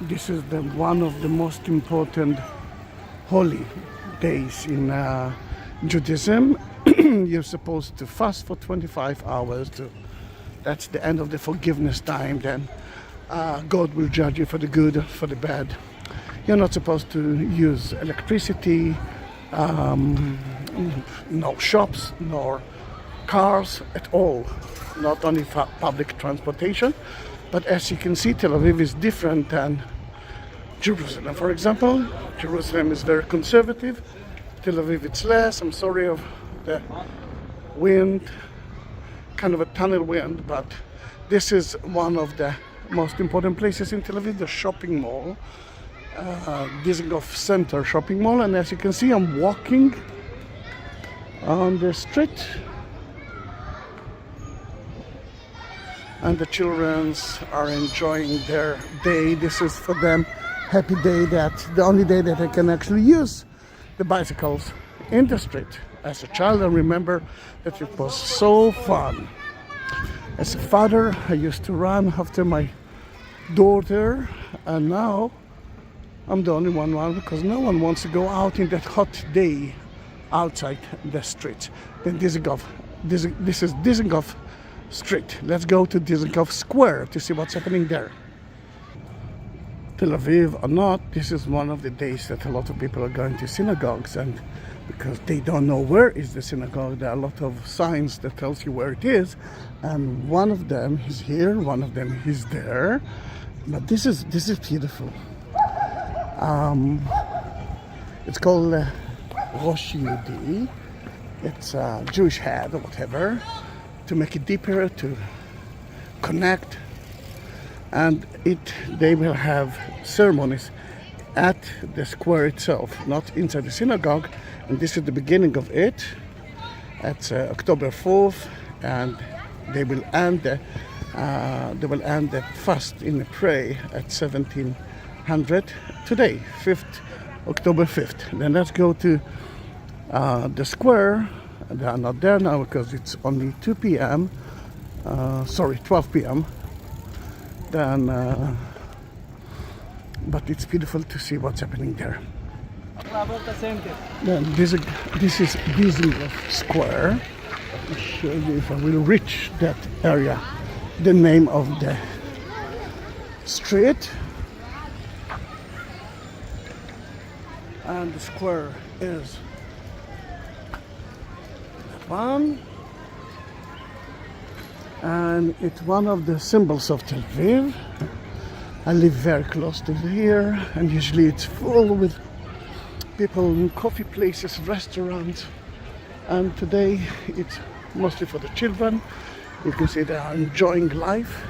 This is one of the most important holy days in Judaism. You're supposed to fast for 25 hours. That's the end of the forgiveness time. Then God will judge you for the good, for the bad. You're not supposed to use electricity, no shops, nor cars at all. Not only public transportation, but as you can see, Tel Aviv is different than Jerusalem. For example, Jerusalem is very conservative. Tel Aviv it's less. I'm sorry of the wind, kind of a tunnel wind, but this is one of the most important places in Tel Aviv, the shopping mall, Dizengoff Center shopping mall. And as you can see, I'm walking on the street, and the children are enjoying their day. This is for them happy day, that the only day that I can actually use the bicycles in the street. As a child, I remember that it was so fun. As a father, I used to run after my daughter, and now I'm the only one because no one wants to go out in that hot day outside the street. Then this is Dizengoff Street. Let's go to Dizengoff Square to see what's happening there. Tel Aviv or not, this is one of the days that a lot of people are going to synagogues, and because they don't know where is the synagogue, there are a lot of signs that tells you where it is, and one of them is here, one of them is there. But this is beautiful. It's called Rosh Yehudi. It's a Jewish head or whatever, to make it deeper, to connect. And they will have ceremonies at the square itself, not inside the synagogue. And this is the beginning of it. It's October 4th, and they will end the fast in a prayer at 1700 today, October 5th. Then let's go to the square. They are not there now because it's only 12 p.m. Then, but it's beautiful to see what's happening there. Then this is Dizengoff Square. Let me show you if I will reach that area. The name of the street. And the square is that one. And it's one of the symbols of Tel Aviv. I live very close to here, and usually it's full with people in coffee places, restaurants, and today it's mostly for the children. You can see they are enjoying life.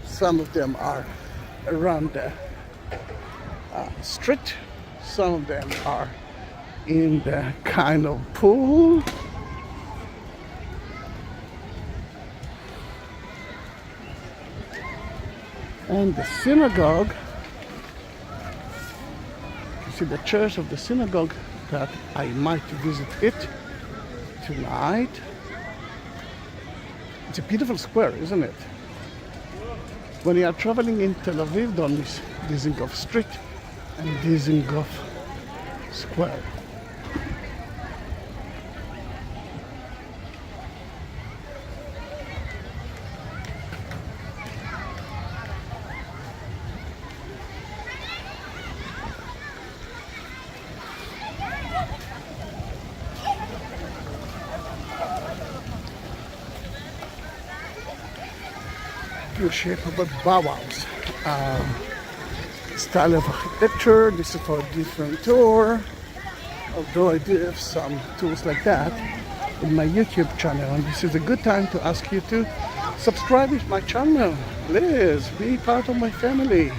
Some of them are around the street, some of them are in the kind of pool. And the synagogue, you see the church of the synagogue, that I might visit it tonight. It's a beautiful square, isn't it? When you are traveling in Tel Aviv, don't miss Dizengoff Street and Dizengoff Square. Shape of a Bauhaus style of architecture. This is for a different tour, although I do have some tours like that in my YouTube channel, and this is a good time to ask you to subscribe to my channel. Please be part of my family.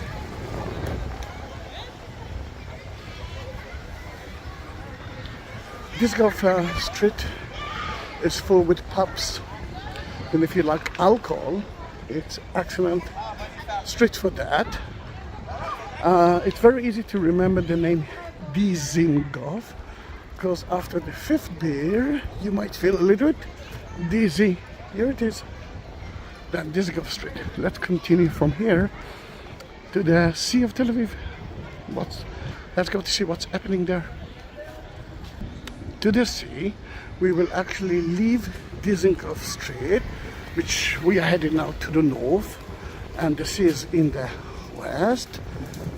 Dizengoff Street is full with pubs, and if you like alcohol, it's excellent street for that. It's very easy to remember the name Dizengoff, because after the fifth beer you might feel a little bit dizzy. Here it is, then Dizengoff Street. Let's continue from here to the Sea of Tel Aviv. Let's go to see what's happening there. To the sea, we will actually leave Dizengoff Street, which we are heading now to the north, and the sea is in the west.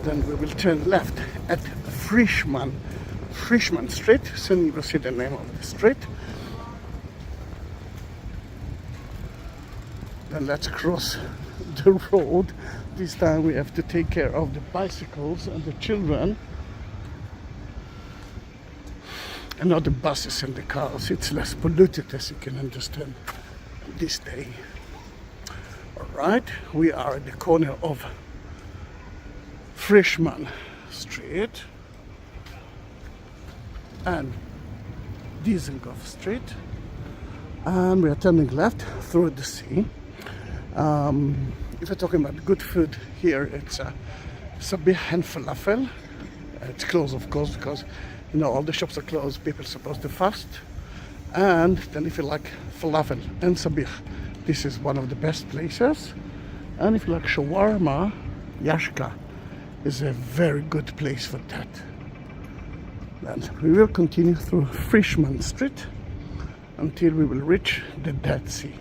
Then we will turn left at Frishman Street. Soon you will see the name of the street. Then let's cross the road. This time we have to take care of the bicycles and the children, and not the buses and the cars. It's less polluted, as you can understand, this day. Alright, we are at the corner of Frishman Street and Dizengoff Street, and we are turning left through the sea. If we're talking about good food here, it's sabich and falafel. It's closed, of course, because all the shops are closed. People are supposed to fast. And then if you like falafel and sabich, this is one of the best places. And if you like shawarma, Yashka is a very good place for that. Then we will continue through Frishman Street until we will reach the Dead Sea.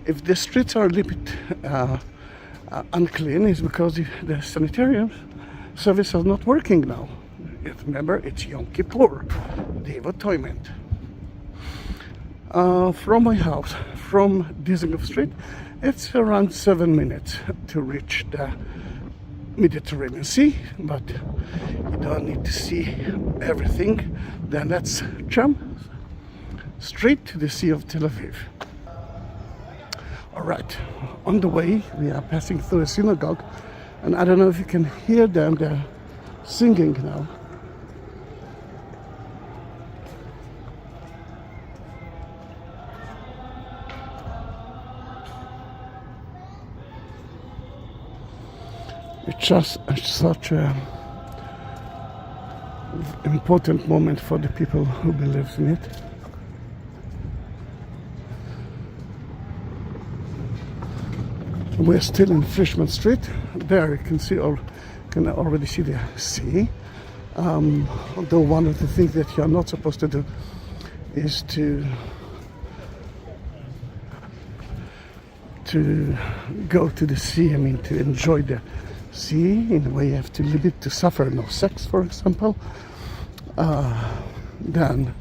If the streets are a little bit unclean, it's because the sanitarium service is not working now. Remember, it's Yom Kippur, Day of Atonement. From my house, from Dizengoff Street, it's around 7 minutes to reach the Mediterranean Sea, but you don't need to see everything. Then let's jump straight to the Sea of Tel Aviv. Alright, on the way we are passing through a synagogue, and I don't know if you can hear them, they're singing now. It's just such an important moment for the people who believe in it. We're still in Frishman Street. There you can already see the sea. Although one of the things that you're not supposed to do is to go to the sea. I mean, to enjoy the sea. In a way, you have to leave it to suffer. No sex, for example. Then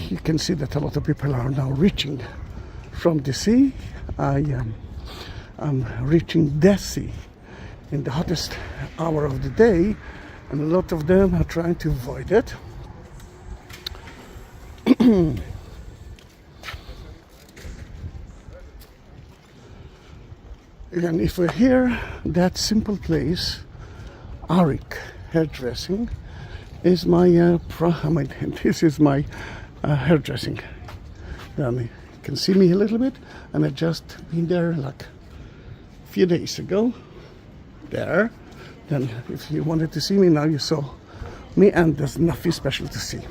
you can see that a lot of people are now reaching from the sea. I'm reaching the sea in the hottest hour of the day, and a lot of them are trying to avoid it. And if we're here, that simple place, Arik hairdressing, is my this is my hairdressing. You can see me a little bit, and I just been there like a few days ago. There. Then if you wanted to see me now, you saw me, and there's nothing special to see.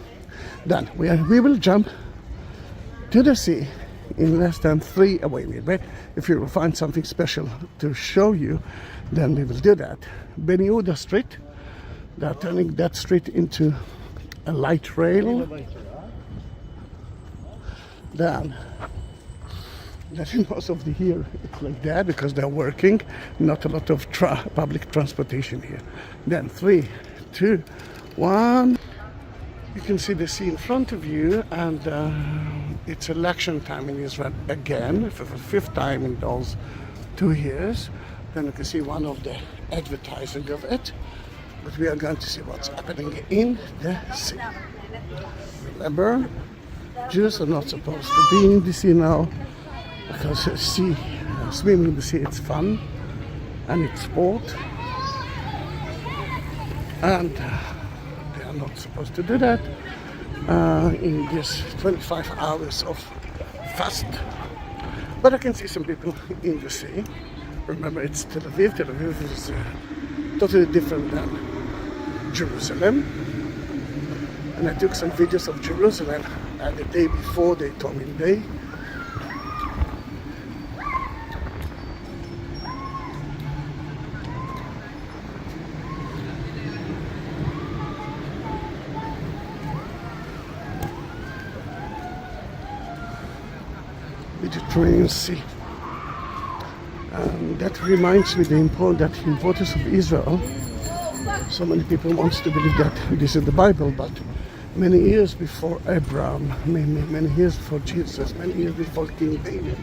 Then we will jump to the sea in less than 3 away. But if you will find something special to show you, then we will do that. Ben Yehuda Street, they're turning that street into a light rail. Then most of the here it's like that because they're working, not a lot of public transportation here. Then 3, 2, 1. You can see the sea in front of you, and it's election time in Israel again for the 5th time in those 2 years. Then you can see one of the advertising of it, but we are going to see what's happening in the sea. Remember, Jews are not supposed to be in the sea now, because swimming in the sea, it's fun and it's sport, and they are not supposed to do that in this 25 hours of fast. But I can see some people in the sea. Remember, it's Tel Aviv. Tel Aviv is totally different than Jerusalem. And I took some videos of Jerusalem the day before the Atonement Day. Mediterranean Sea. And that reminds me the importance of Israel. So many people want to believe that this is the Bible, but many years before Abraham, many years before Jesus, many years before King David,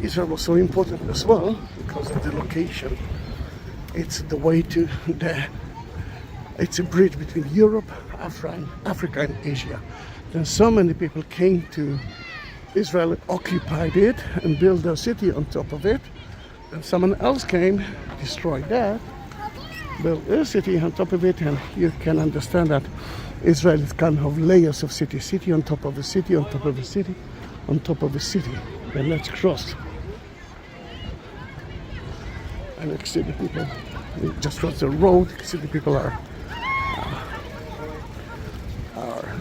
Israel was so important as well because of the location. It's the way to it's a bridge between Europe, Africa and Asia. Then so many people came to Israel, occupied it and built a city on top of it. Then someone else came, destroyed that, built a city on top of it, and you can understand that Israel is kind of layers of city on top of a city, on top of a city, on top of a city. Then let's cross. And you can see the people, we just cross the road, you can see the people are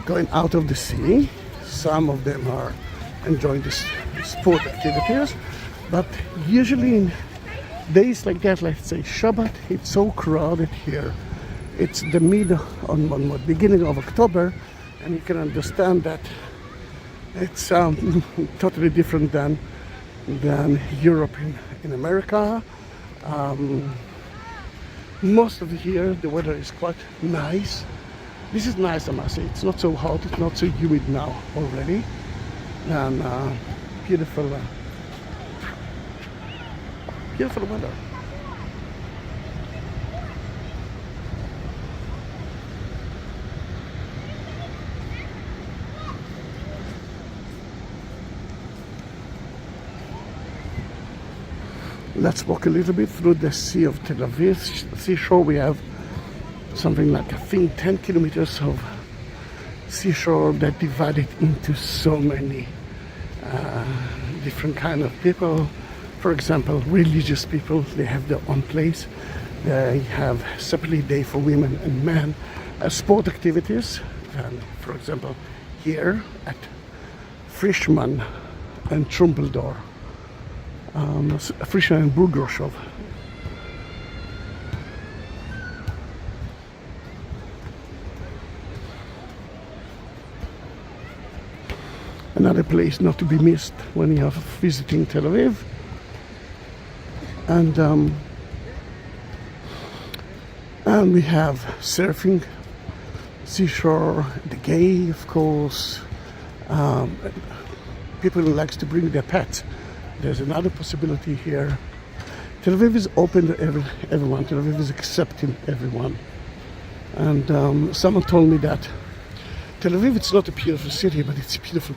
going out of the sea. Some of them are enjoying this sport activities, but usually in days like that, let's say Shabbat, it's so crowded here. It's the beginning of October, and you can understand that it's totally different than Europe in America. Most of the year the weather is quite nice. This is nice, I must say. It's not so hot, it's not so humid now already, and beautiful weather. Let's walk a little bit through the Sea of Tel Aviv. Seashore, we have something like, I think, 10 kilometers of seashore that divided into so many different kind of people. For example, religious people, they have their own place. They have separately day for women and men. Sport activities, and for example, here at Frishman and Trumpeldor, Frishman and Burgroshov. Another place not to be missed when you are visiting Tel Aviv. And we have surfing, seashore, the gay, of course. People who likes to bring their pets. There's another possibility here. Tel Aviv is open to everyone. Tel Aviv is accepting everyone. And someone told me that Tel Aviv, it's not a beautiful city, but it's beautiful.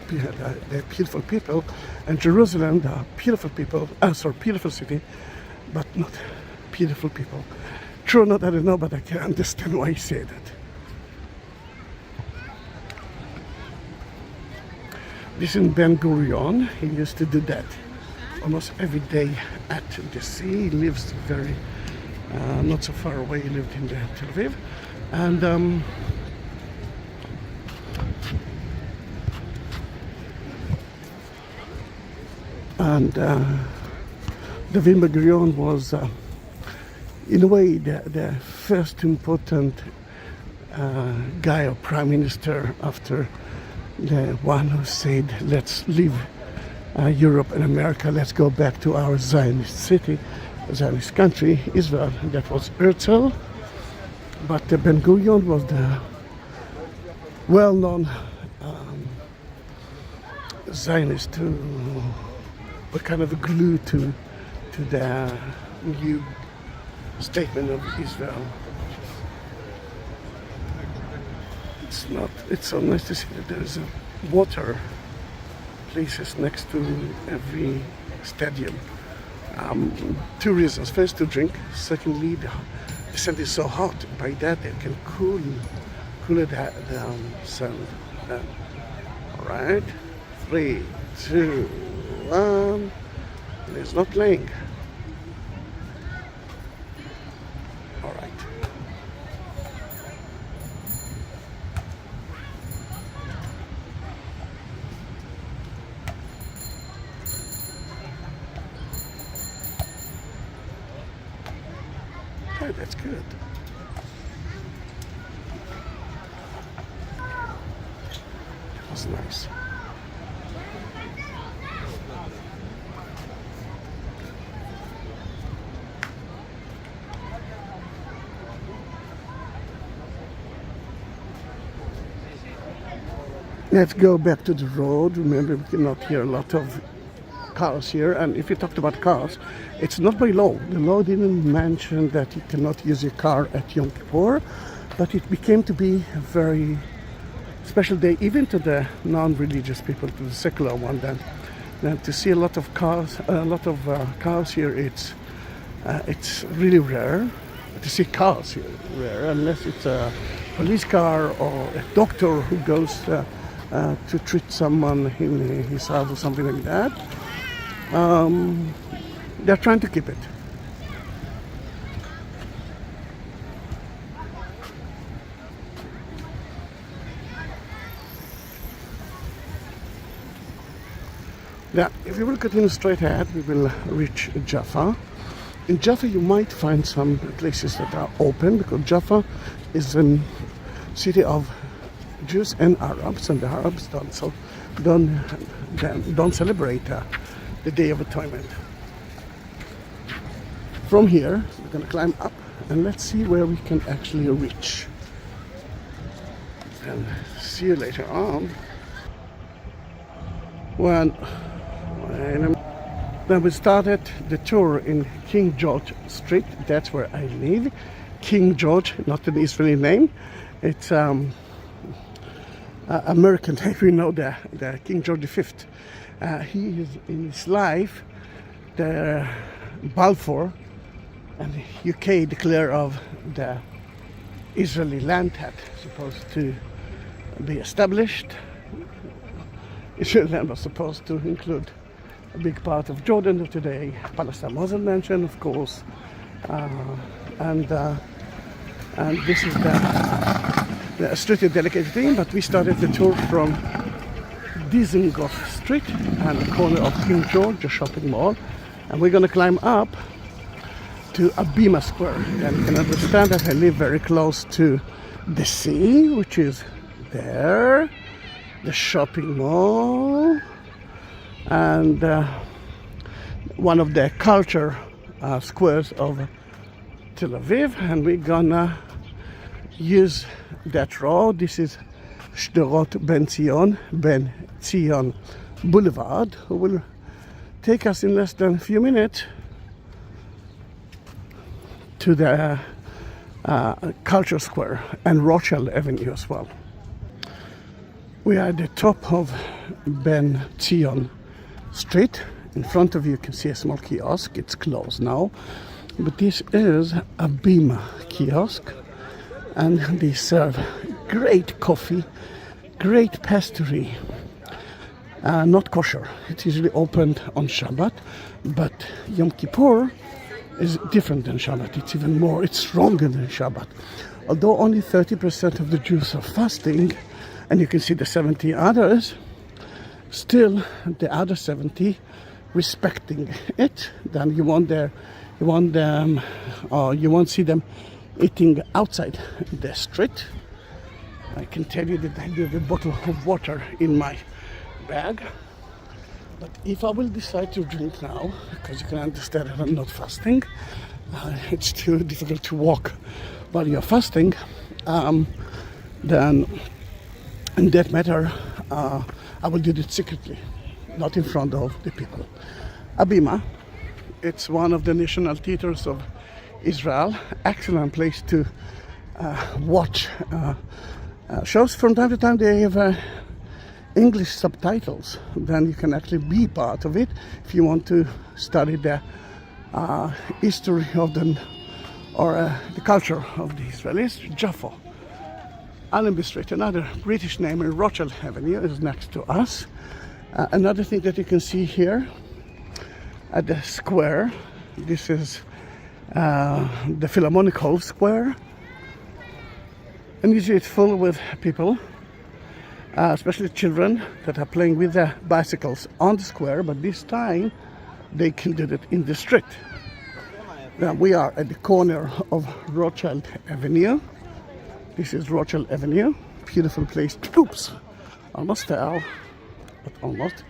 They're beautiful people, and Jerusalem, they are beautiful people. Beautiful city, but not beautiful people. True or not, I don't know, but I can understand why he said that. This in Ben Gurion, he used to do that almost every day at the sea. He lives very not so far away. He lived in Tel Aviv, and. David Ben-Gurion was, in a way, the first important guy or prime minister after the one who said, let's leave Europe and America, let's go back to our Zionist city, Zionist country, Israel. That was Herzl, but Ben-Gurion was the well-known Zionist who were kind of a glue to the new statement of Israel. It's so nice to see that there's water places next to every stadium. Two reasons. First, to drink. Secondly, the sand is so hot. By that, they can cool the sand. All right. 3, 2, 1. And it's not playing. All right. Okay, that's good. That was nice. Let's go back to the road. Remember, we cannot hear a lot of cars here. And if you talked about cars, it's not by law. The law didn't mention that you cannot use your car at Yom Kippur, but it became to be a very special day, even to the non-religious people, to the secular one. Then to see a lot of cars, cars here, it's really rare. To see cars here, rare, unless it's a police car or a doctor who goes to treat someone in his house or something like that. They're trying to keep it. Now, if you will continue straight ahead, we will reach Jaffa. In Jaffa, you might find some places that are open, because Jaffa is a city of Jews and Arabs, and the Arabs don't celebrate the Day of Atonement. From here, we're going to climb up, and let's see where we can actually reach. And see you later on. Then we started the tour in King George Street. That's where I live. King George, not an Israeli name. It's American name. We know the King George V. He is in his life the Balfour and the UK declare of the Israeli land had supposed to be established. Israeli land was supposed to include a big part of Jordan today. Palestine wasn't mentioned, of course, and this is the strictly dedicated thing. But we started the tour from Dizengoff Street and the corner of King George, the shopping mall, and we're going to climb up to Habima Square. And you can understand that I live very close to the sea, which is there, the shopping mall, and one of the culture squares of Tel Aviv, and we're gonna use that road. This is Shderot Ben Zion Boulevard, who will take us in less than a few minutes to the culture square and Rothschild Avenue as well. We are at the top of Ben Zion Street. In front of you can see a small kiosk. It's closed now, but this is a Habima kiosk, and they serve great coffee, great pastry. Not kosher. It's usually opened on Shabbat, but Yom Kippur is different than Shabbat. It's even more, it's stronger than Shabbat. Although only 30% of the Jews are fasting, and you can see the 70 others, still the other 70 respecting it. Then you won't see them eating outside the street. I can tell you that I have a bottle of water in my bag. But if I will decide to drink now, because you can understand that I'm not fasting, it's too difficult to walk while you're fasting, then in that matter, I will do it secretly, not in front of the people. Habima, it's one of the national theaters of Israel. Excellent place to watch shows. From time to time they have English subtitles. Then you can actually be part of it if you want to study the history of the culture of the Israelis. Jaffa. Allenby Street, another British name, in Rothschild Avenue, is next to us. Another thing that you can see here at the square, this is the Philharmonic Hall Square, and usually it's full with people, especially children that are playing with their bicycles on the square, but this time they can do it in the street. Now we are at the corner of Rothschild Avenue. This is Rothschild Avenue, beautiful place. Oops, almost fell, but almost.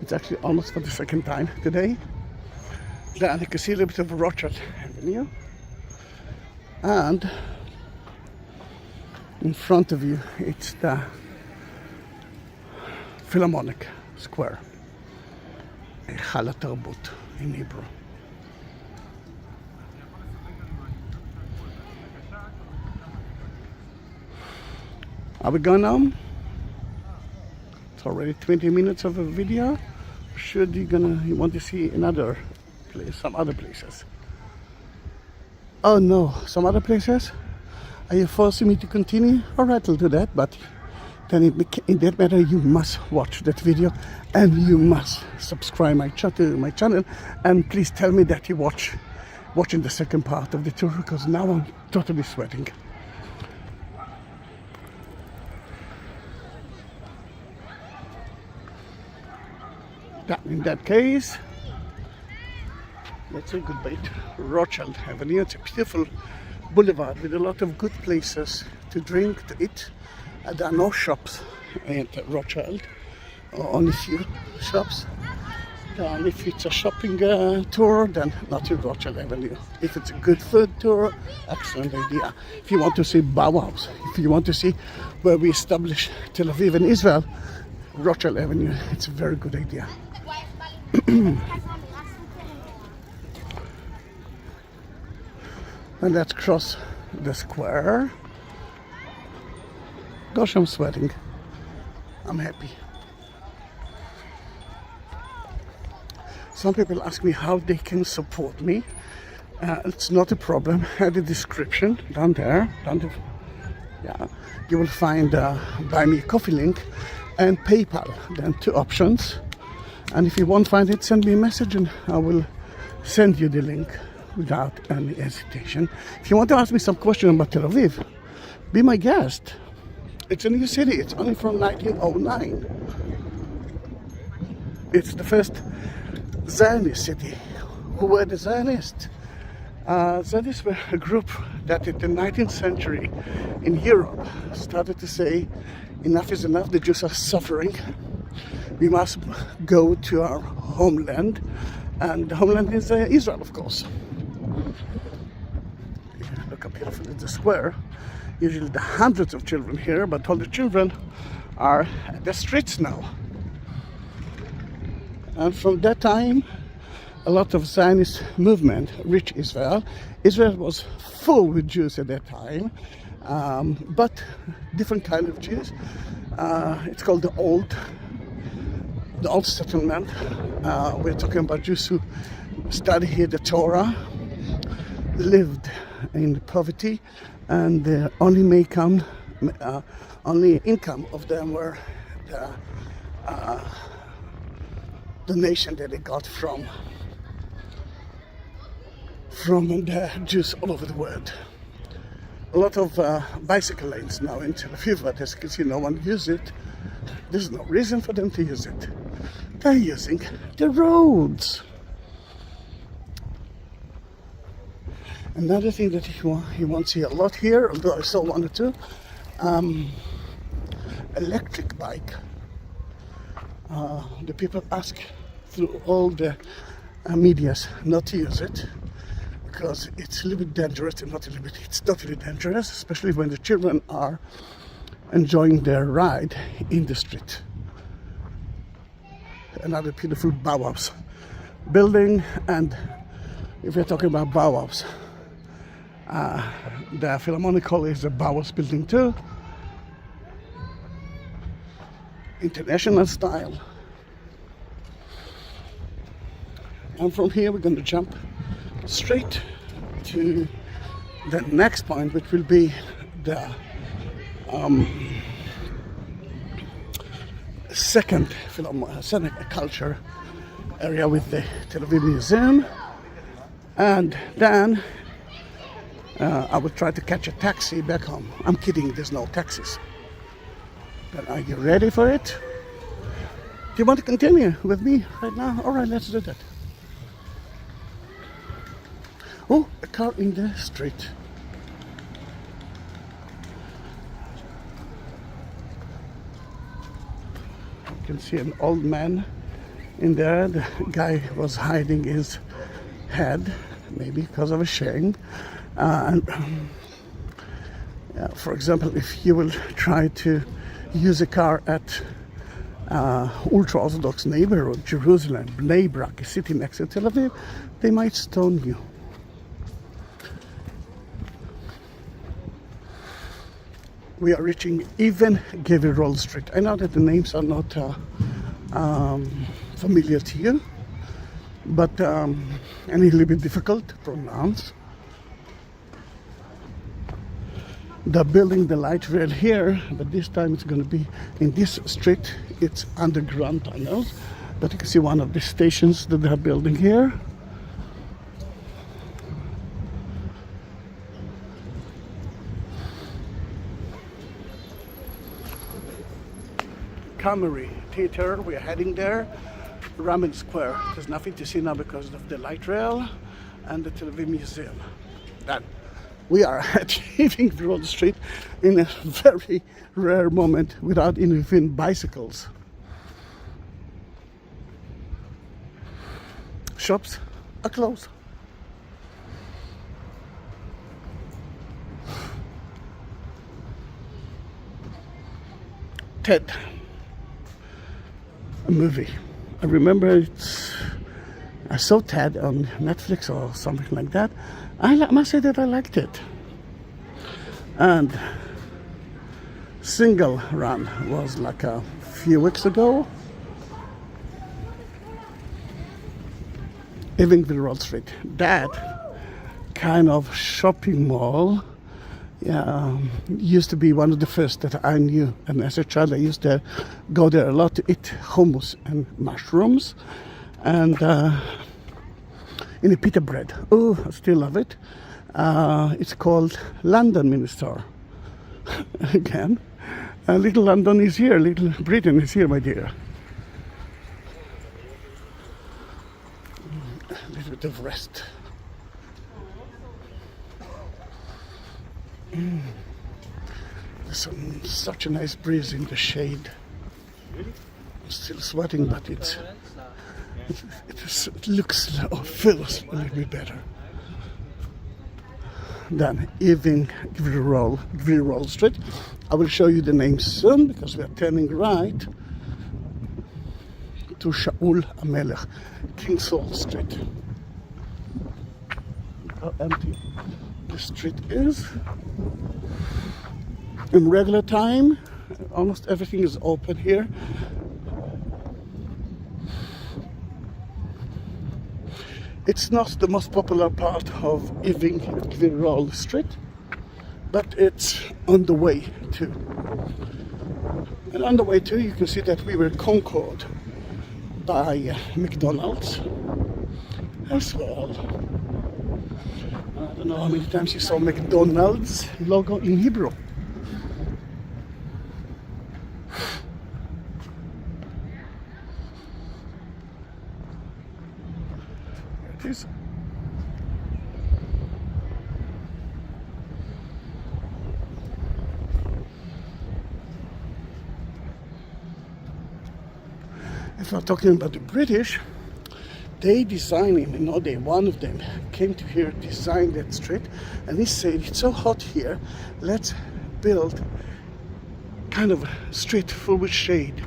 It's actually almost for the second time today. Then you can see a little bit of Rothschild Avenue. And in front of you, it's the Philharmonic Square. היכל התרבות in Hebrew. Are we going now? It's already 20 minutes of a video. Should you want to see another place, some other places? Oh no, some other places? Are you forcing me to continue? Alright, I'll do that, but then in that matter you must watch that video and you must subscribe to my channel, and please tell me that you watching the second part of the tour, because now I'm totally sweating. In that case, let's say goodbye to Rothschild Avenue. It's a beautiful boulevard with a lot of good places to drink, to eat. There are no shops at Rothschild, or only few shops. And if it's a shopping tour, then not in Rothschild Avenue. If it's a good food tour, excellent idea. If you want to see Bauhaus, if you want to see where we established Tel Aviv and Israel, Rothschild Avenue, it's a very good idea. And let's cross the square. Gosh, I'm sweating. I'm happy. Some people ask me how they can support me. It's not a problem. At the description down there, yeah, you will find Buy Me a Coffee link and PayPal. Then 2 options. And if you won't find it, send me a message and I will send you the link without any hesitation. If you want to ask me some question about Tel Aviv, be my guest. It's a new city. It's only from 1909. It's the first Zionist city. Who were the Zionists? Zionists were a group that in the 19th century in Europe started to say, enough is enough, the Jews are suffering. We must go to our homeland, and the homeland is Israel, of course. Look how beautiful is the square. Usually there are hundreds of children here, but all the children are at the streets now. And from that time, a lot of Zionist movement reached Israel. Israel was full with Jews at that time, but different kind of Jews. It's called the old settlement. We're talking about Jews who studied here the Torah, lived in poverty, and the only income of them were the donation that they got from the Jews all over the world. A lot of bicycle lanes now in Tel Aviv, but as you can see, no one uses it. There's no reason for them to use it. They're using the roads. Another thing that you won't see a lot here, although I saw 1 or 2, electric bike. The people ask through all the medias not to use it because it's a little bit dangerous. It's totally dangerous, especially when the children are enjoying their ride in the street. Another beautiful Bauhaus building, and if we're talking about Bauhaus, the Philharmonic Hall is a Bauhaus building too. International style. And from here we're going to jump straight to the next point, which will be the second culture area with the Tel Aviv Museum, and then I will try to catch a taxi back home. I'm kidding, there's no taxis. But are you ready for it? Do you want to continue with me right now? Alright, let's do that. Oh, a car in the street. You can see an old man in there. The guy was hiding his head, maybe because of a shame. For example, if you will try to use a car at ultra-Orthodox neighborhood, Jerusalem, Bnei Brak, a city next to Tel Aviv, they might stone you. We are reaching even Gevirol Street. I know that the names are not familiar to you, but and a little bit difficult to pronounce. They're building the light rail here, but this time it's going to be in this street. It's underground tunnels, but you can see one of the stations that they're building here. Camry Theater, we're heading there. Ramen Square, there's nothing to see now because of the light rail, and the Tel Aviv Museum. Done. We are at Evening Road Street in a very rare moment without even bicycles. Shops are closed. Ted, a movie. I remember I saw Ted on Netflix or something like that. I must say that I liked it. And Single Run was like a few weeks ago. Evansville Road Street. That kind of shopping mall used to be one of the first that I knew. And as a child, I used to go there a lot to eat hummus and mushrooms. And in a pita bread. Oh, I still love it. It's called London Minister. Again, little London is here, little Britain is here, my dear. A little bit of rest. There's such a nice breeze in the shade. I'm still sweating, but it looks or feels a little bit better. Then Evening Roll Street. I will show you the name soon because we are turning right to Shaul HaMelech, King Saul Street. Look how empty the street is. In regular time, almost everything is open here. It's not the most popular part of Evening Roll Street, but it's on the way to. And on the way to, you can see that we were conquered by McDonald's as well. I don't know how many times you saw McDonald's logo in Hebrew. There it is. If we're talking about the British, they designed it, one of them came to here, designed that street, and he said, it's so hot here, let's build kind of a street full with shade.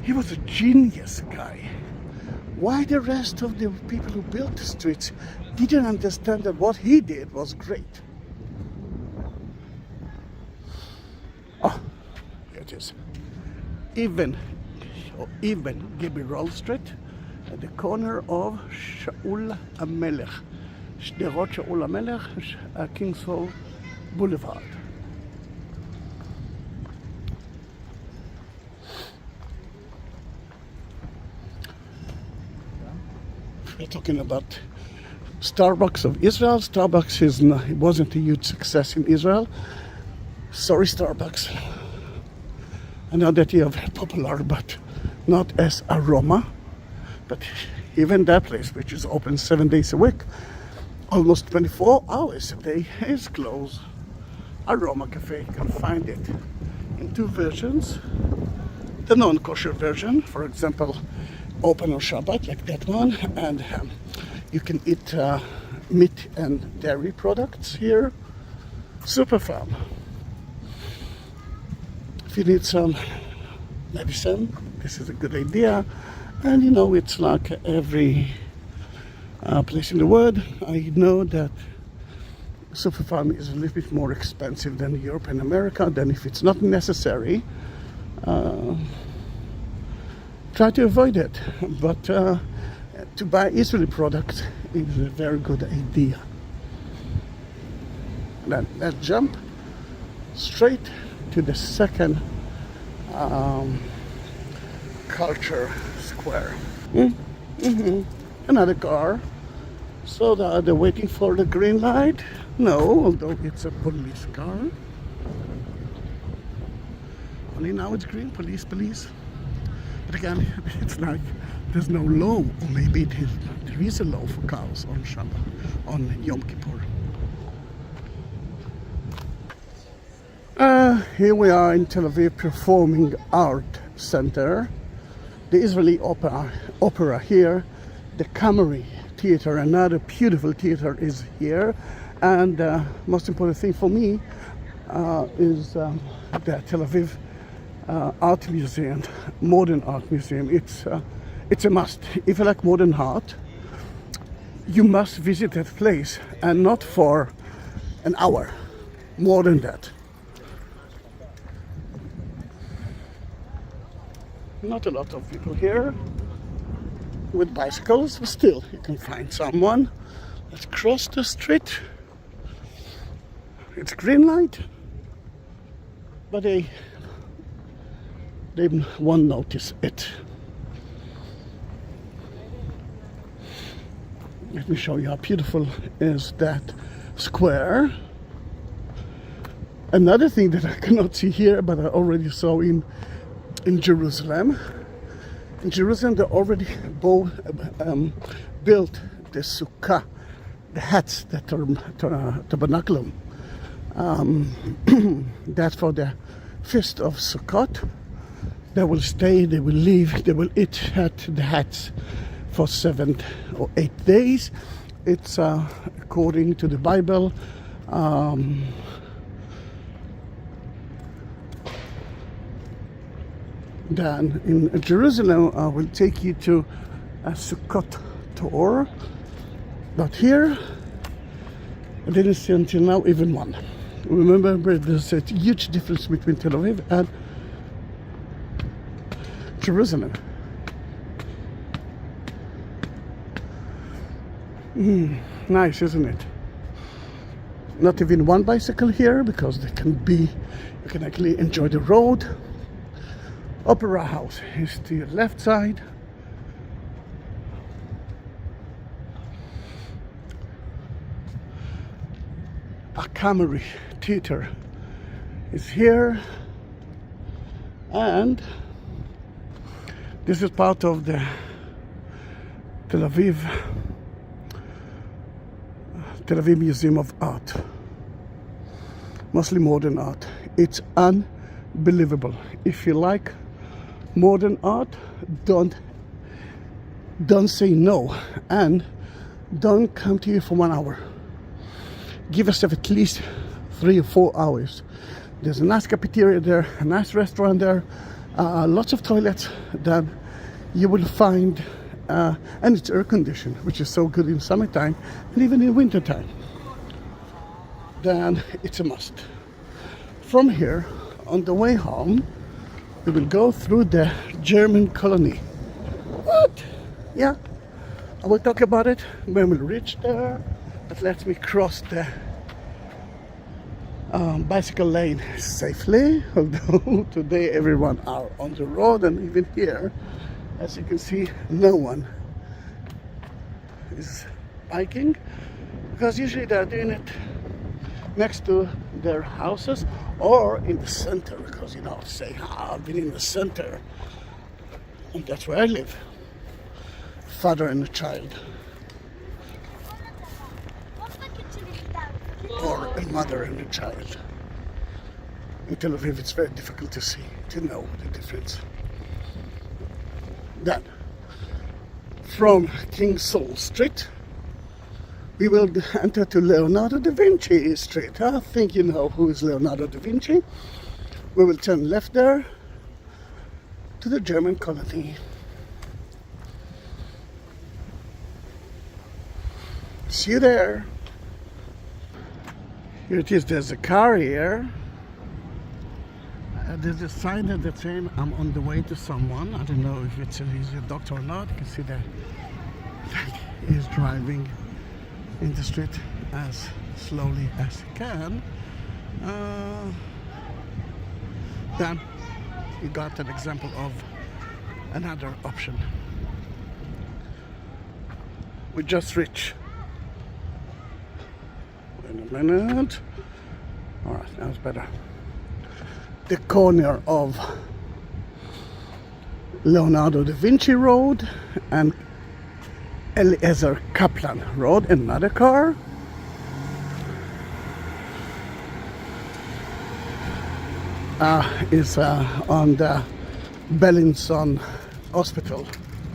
He was a genius guy. Why the rest of the people who built the streets didn't understand that what he did was great? Oh, here it is. Even Gevirol Street, at the corner of Shaul HaMelech, Shderot Shaul HaMelech, King Saul Boulevard. We're talking about Starbucks of Israel. Starbucks it wasn't a huge success in Israel. Sorry, Starbucks. I know that you are very popular, but not as aroma. But even that place, which is open 7 days a week, almost 24 hours a day, is closed. Aroma Cafe, you can find it in two versions. The non-kosher version, for example, open on Shabbat, like that one, and you can eat meat and dairy products here. Super fun. If you need some medicine. This is a good idea. And you know, it's like every place in the world. I know that super farm is a little bit more expensive than Europe and America. Then if it's not necessary, try to avoid it. But to buy Israeli products is a very good idea. Then let's jump straight to the second culture square. Another car. So they're waiting for the green light. No, although it's a police car. Only now it's green. Police. But again, it's like there's no law. Or maybe there is a law for cars on Shabbat, on Yom Kippur. Here we are in Tel Aviv Performing Art Center. The Israeli opera here. The Kamari Theater, another beautiful theater, is here. And most important thing for me is the Tel Aviv Art Museum, Modern Art Museum. It's a must. If you like modern art, you must visit that place, and not for an hour, more than that. Not a lot of people here with bicycles, but still you can find someone. Let's cross the street. It's green light, but they won't notice it. Let me show you how beautiful is that square. Another thing that I cannot see here, but I already saw in Jerusalem. In Jerusalem, they already built the sukkah, the hats, the tabernacle. That's for the feast of Sukkot. They will stay, they will live, they will eat at the hats for 7 or 8 days. It's according to the Bible. Then in Jerusalem, I will take you to a Sukkot tour. But here, I didn't see until now even one. Remember, there's a huge difference between Tel Aviv and Jerusalem. Nice, isn't it? Not even one bicycle here, because you can actually enjoy the road. Opera House is to your left side. A Kamari Theater is here, and this is part of the Tel Aviv Museum of Art, mostly modern art. It's unbelievable. If you like modern art, don't say no, and don't come to you for 1 hour. Give yourself at least 3 or 4 hours. There's a nice cafeteria there, a nice restaurant there, lots of toilets that you will find, and it's air conditioned, which is so good in summertime and even in wintertime. Then it's a must. From here, on the way home, we will go through the German colony. What? Yeah, I will talk about it when we reach there. But let me cross the bicycle lane safely. Although today everyone are on the road, and even here, as you can see, no one is biking, because usually they're doing it next to their houses or in the center, because say, I've been in the center, and that's where I live. Father and a child, or a mother and a child. In Tel Aviv, it's very difficult to know the difference. Then, from King Saul Street, we will enter to Leonardo da Vinci Street. I think you know who is Leonardo da Vinci. We will turn left there, to the German colony. See you there. Here it is, there's a car here. There's a sign at the train, I'm on the way to someone. I don't know if he's a doctor or not. You can see that he's driving in the street as slowly as he can. Then you got an example of another option. We just reached. Wait a minute. Alright, that was better. The corner of Leonardo da Vinci Road and Eliezer Kaplan Road. Another car. Is on the Bellinson Hospital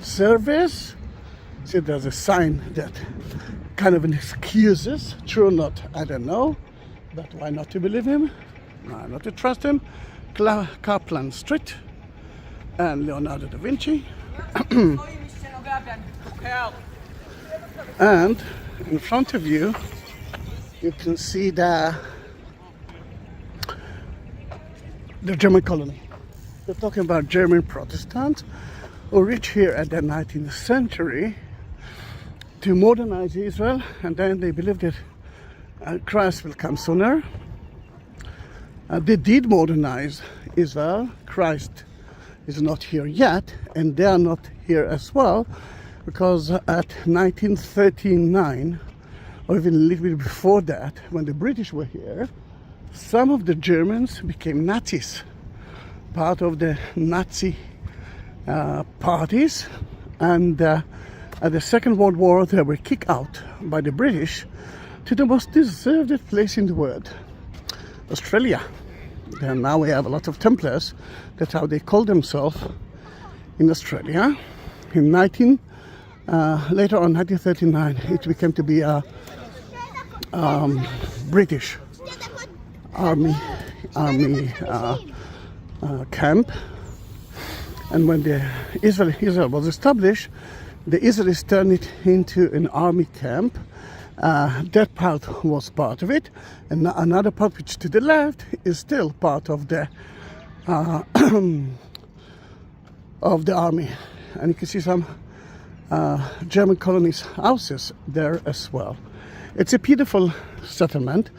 service. See, there's a sign that kind of an excuses. True or not, I don't know. But why not to believe him? Why not to trust him? Kaplan Street and Leonardo da Vinci. And in front of you, you can see the German colony. We're talking about German Protestants who reached here at the 19th century to modernize Israel, and then they believed that Christ will come sooner. They did modernize Israel. Christ is not here yet, and they are not here as well, because at 1939, or even a little bit before that, when the British were here, some of the Germans became Nazis, part of the Nazi parties, and at the Second World War they were kicked out by the British to the most deserved place in the world, Australia. And now we have a lot of Templars. That's how they call themselves in Australia. In later on 1939, it became to be a British army camp. And when Israel was established, the Israelis turned it into an army camp. That part was part of it, and another part, which to the left, is still part of the army. And you can see some German colonies houses there as well. It's a beautiful settlement.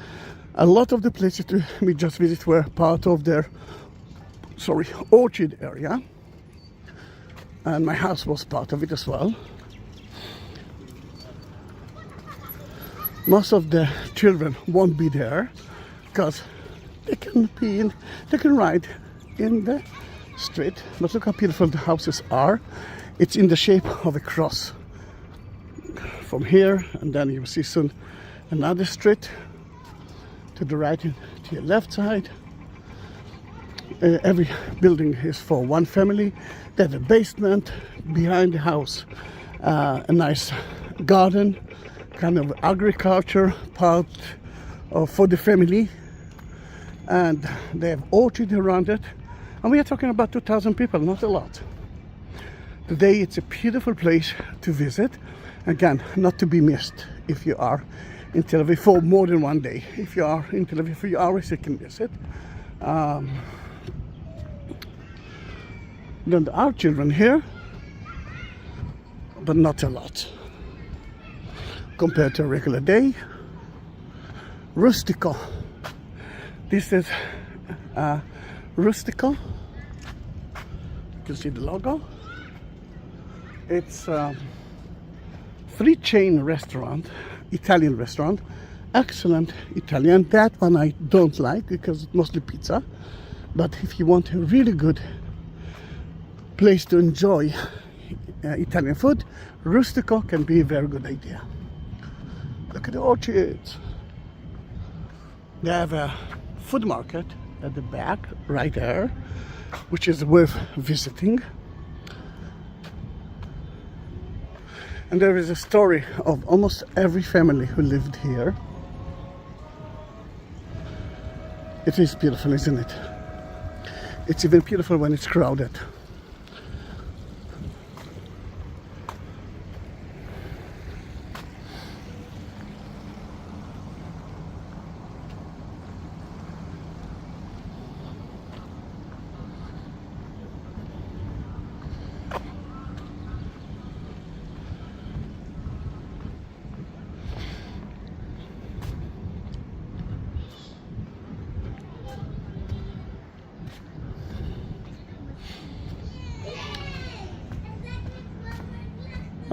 A lot of the places we just visited were part of their orchard area, and my house was part of it as well. Most of the children won't be there because they can ride in the street. But look how beautiful the houses are. It's in the shape of a cross. From here, and then you will see soon another street to the right and to your left side. Every building is for one family. There's a basement behind the house, a nice garden, kind of agriculture part for the family, and they have orchard around it, and we are talking about 2,000 people, not a lot. Today it's a beautiful place to visit, again, not to be missed if you are in Tel Aviv for more than one day. If you are in Tel Aviv for a few hours, you can visit. Then there are children here, but not a lot compared to a regular day. Rustico. This is Rustico. You can see the logo. It's a 3-chain restaurant, Italian restaurant. Excellent Italian. That one I don't like because it's mostly pizza. But if you want a really good place to enjoy Italian food, Rustico can be a very good idea. Look at the orchards. They have a food market at the back, right there, which is worth visiting. And there is a story of almost every family who lived here. It is beautiful, isn't it? It's even beautiful when it's crowded.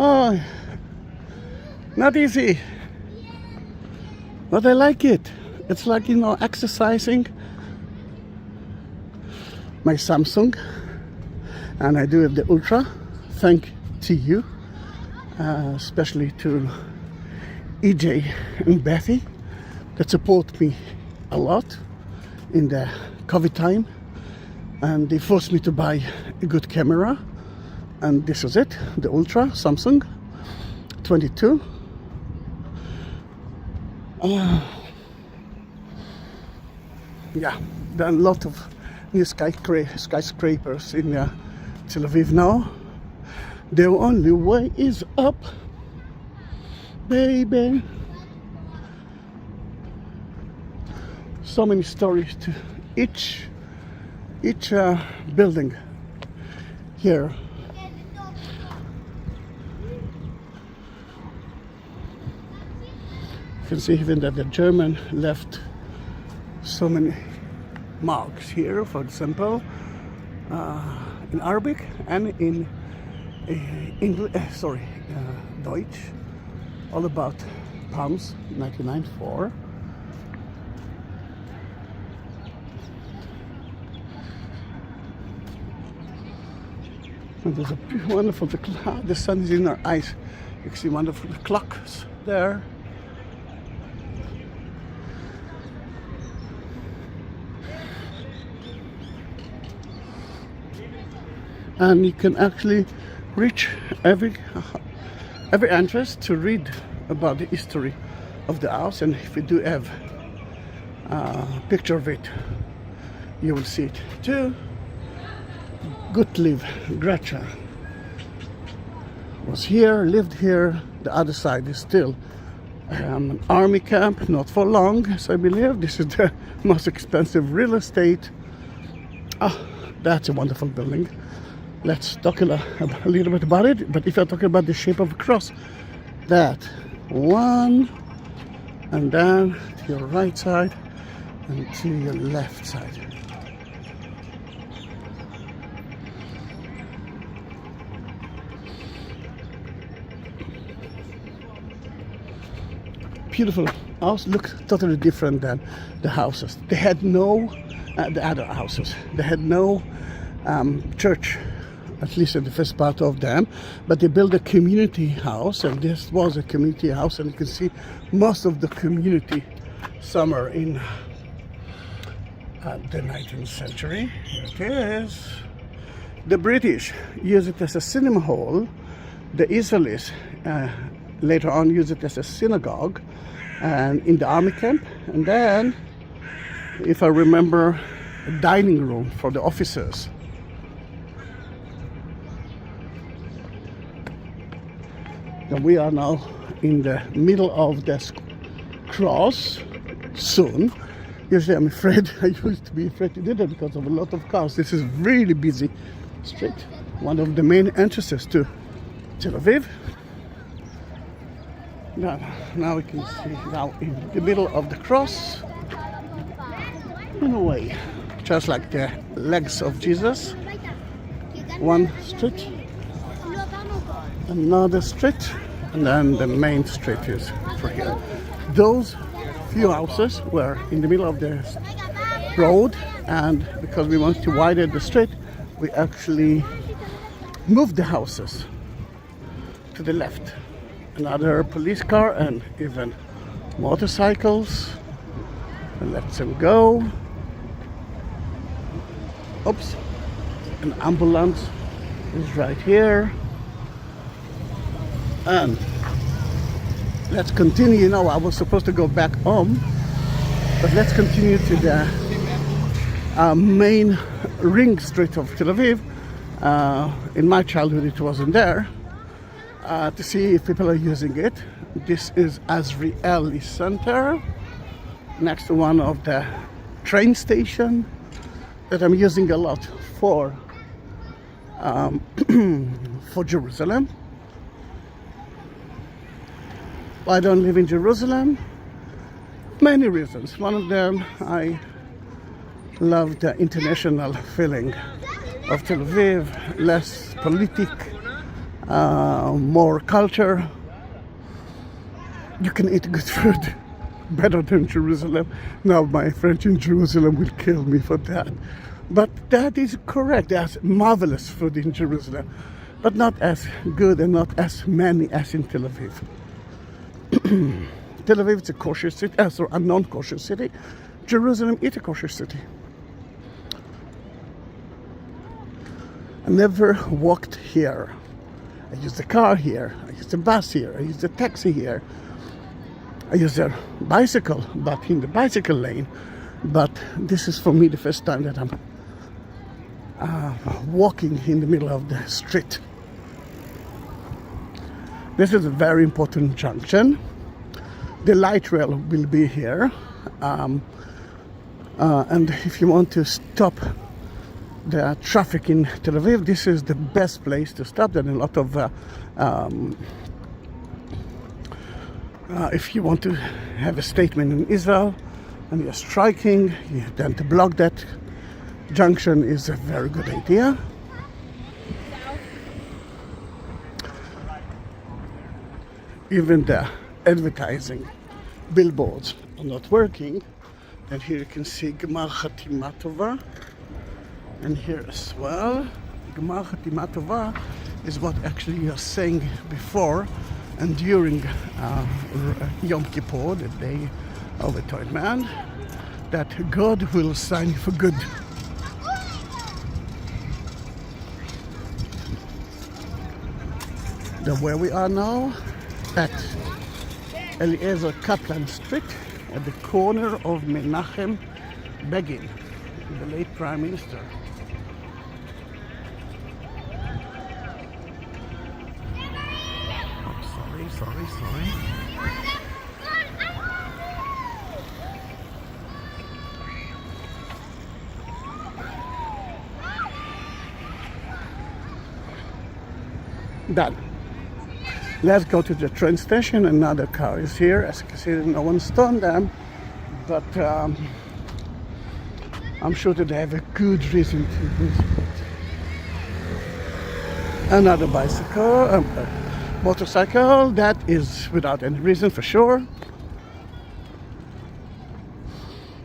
Oh, not easy, but I like it. It's like, exercising my Samsung, and I do have the Ultra. Thank to you, especially to EJ and Bethy that support me a lot in the COVID time, and they forced me to buy a good camera, and this is it, the Ultra Samsung 22. Yeah, there are a lot of new skyscrapers in Tel Aviv now. The only way is up, baby. So many stories to each building here. You can see even that the German left so many marks here, for example, in Arabic and in English, Deutsch, all about palms, 99.4. And there's a wonderful, the sun is in our eyes. You can see wonderful clocks there. And you can actually reach every entrance to read about the history of the house, and if you do have a picture of it, you will see it too. Gottlieb Gracha was here, lived here. The other side is still an army camp, not for long, as I believe. This is the most expensive real estate. That's a wonderful building. Let's talk a little bit about it. But if you're talking about the shape of a cross, that one, and then to your right side and to your left side. Beautiful house, looks totally different than the houses. They had no, the other houses, they had no church, at least in the first part of them, but they built a community house, and this was a community house, and you can see most of the community somewhere in the 19th century. Here it is. The British used it as a cinema hall. The Israelis later on used it as a synagogue and in the army camp, and then, if I remember, a dining room for the officers. And we are now in the middle of the cross soon. Usually I'm afraid, I used to be afraid to do that because of a lot of cars. This is really busy street, one of the main entrances to Tel Aviv. Now we can see now in the middle of the cross, in a way, just like the legs of Jesus. One street, another street, and then the main street is for here. Those few houses were in the middle of the road, and because we want to widen the street, we actually moved the houses to the left. Another police car and even motorcycles. And let them go. Oops. An ambulance is right here. And let's continue. You know, I was supposed to go back home, but let's continue to the main ring street of Tel Aviv. In my childhood, it wasn't there. To see if people are using it. This is Azrieli Center, next to one of the train station that I'm using a lot for Jerusalem. Why don't I live in Jerusalem? Many reasons. One of them, I love the international feeling of Tel Aviv, less politic. more culture. You can eat good food better than Jerusalem. Now my friends in Jerusalem will kill me for that. But that is correct. There's marvelous food in Jerusalem, but not as good and not as many as in Tel Aviv. Tel Aviv is a kosher city, sorry, a non-kosher city. Jerusalem is a kosher city. I never walked here. I used the car here. I used the bus here. I used the taxi here. I used a bicycle, but in the bicycle lane. But this is for me the first time that I'm walking in the middle of the street. This is a very important junction. The light rail will be here. And if you want to stop the traffic in Tel Aviv, this is the best place to stop. There are a lot of if you want to have a statement in Israel and you're striking, then to block that junction is a very good idea. Even the advertising billboards are not working. And here you can see Gmar Chatima Tova. And here as well, Gmar Chatima Tova is what actually you're saying before and during Yom Kippur, the day of Atonement, that God will sign for good. Where we are now, at Eliezer Kaplan Street, at the corner of Menachem Begin, the late Prime Minister. Sorry. Done. Let's go to the train station. Another car is here. As you can see, no one stoned them, but I'm sure that they have a good reason to do it. Another bicycle, motorcycle, that is without any reason for sure.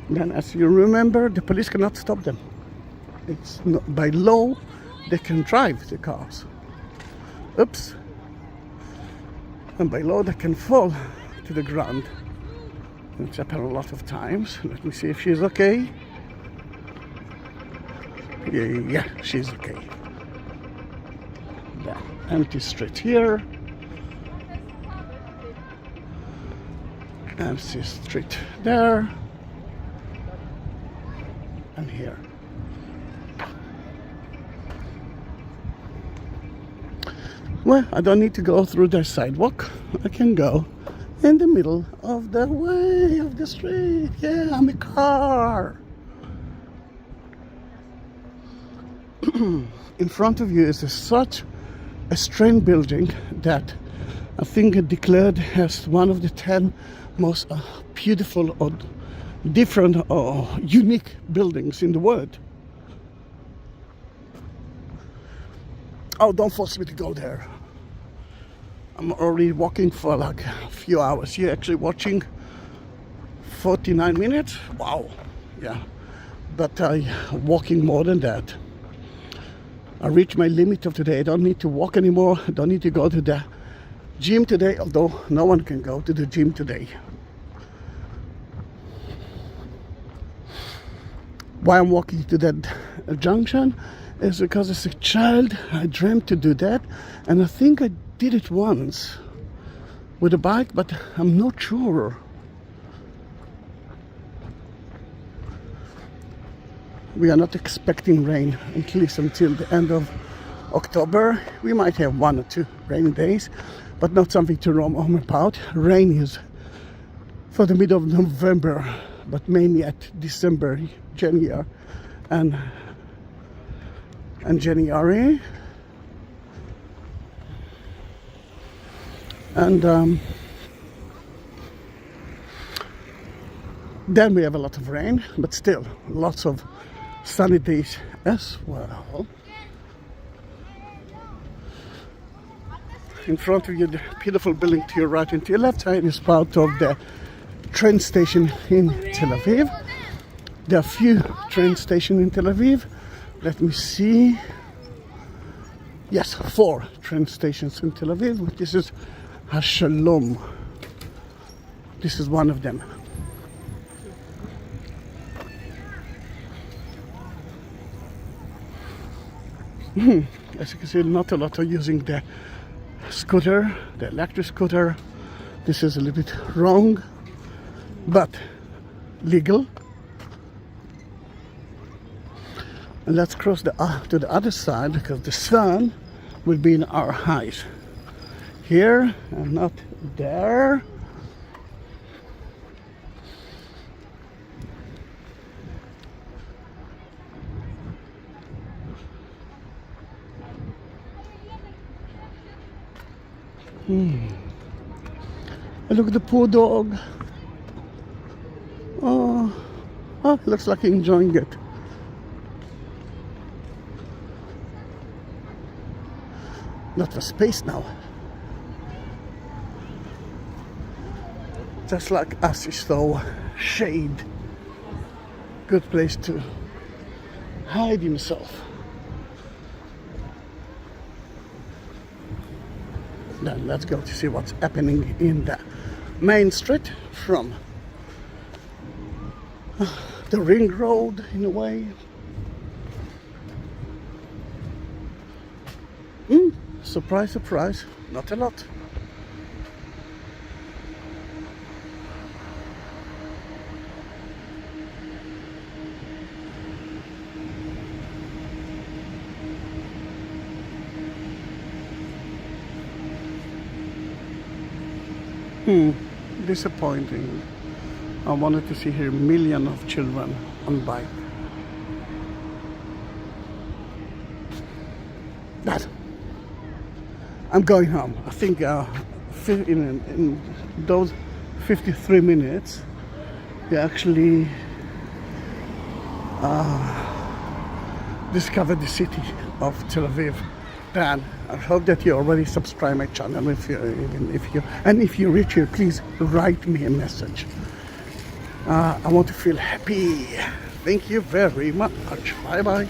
Then, as you remember, the police cannot stop them. It's not, by law, they can drive the cars. Oops. And by law they can fall to the ground. It's happened a lot of times. Let me see if she's okay. Yeah, she's okay. Yeah, empty street here. Empty street there. And here. Well, I don't need to go through the sidewalk. I can go in the middle of the way of the street. Yeah, I'm a car. In front of you is such a strange building that I think it declared as one of the 10 most beautiful or different or unique buildings in the world. Oh, don't force me to go there. I'm already walking for like a few hours. You're actually watching 49 minutes? Wow. Yeah. But walking more than that. I reached my limit of today. I don't need to walk anymore. I don't need to go to the gym today, although no one can go to the gym today. Why I'm walking to that junction is because as a child I dreamt to do that, and I think I did it once with a bike, but I'm not sure. We are not expecting rain at least until the end of October. We might have 1 or 2 rainy days, but not something to roam home about. Rain is for the middle of November, but mainly at December, January, and January. And then we have a lot of rain, but still lots of sunny days as well. in front of you, the beautiful building to your right and to your left side is part of the train station in Tel Aviv. There are few train stations in Tel Aviv. Let me see. Yes, 4 train stations in Tel Aviv. This is Shalom. This is one of them. As you can see, not a lot are using the scooter, the electric scooter. This is a little bit wrong, but legal. And let's cross to the other side because the sun will be in our eyes. Here and not there. And look at the poor dog. Oh, looks like he's enjoying it. Not for space now. Just like us, is so shade. Good place to hide himself. Then let's go to see what's happening in the main street from the ring road in a way. Surprise, surprise, not a lot. Disappointing. I wanted to see here millions of children on bike. That. I'm going home. I think in those 53 minutes, we actually discovered the city of Tel Aviv. Dan, I hope that you already subscribe my channel. If you reach here, please write me a message. I want to feel happy. Thank you very much. Bye bye.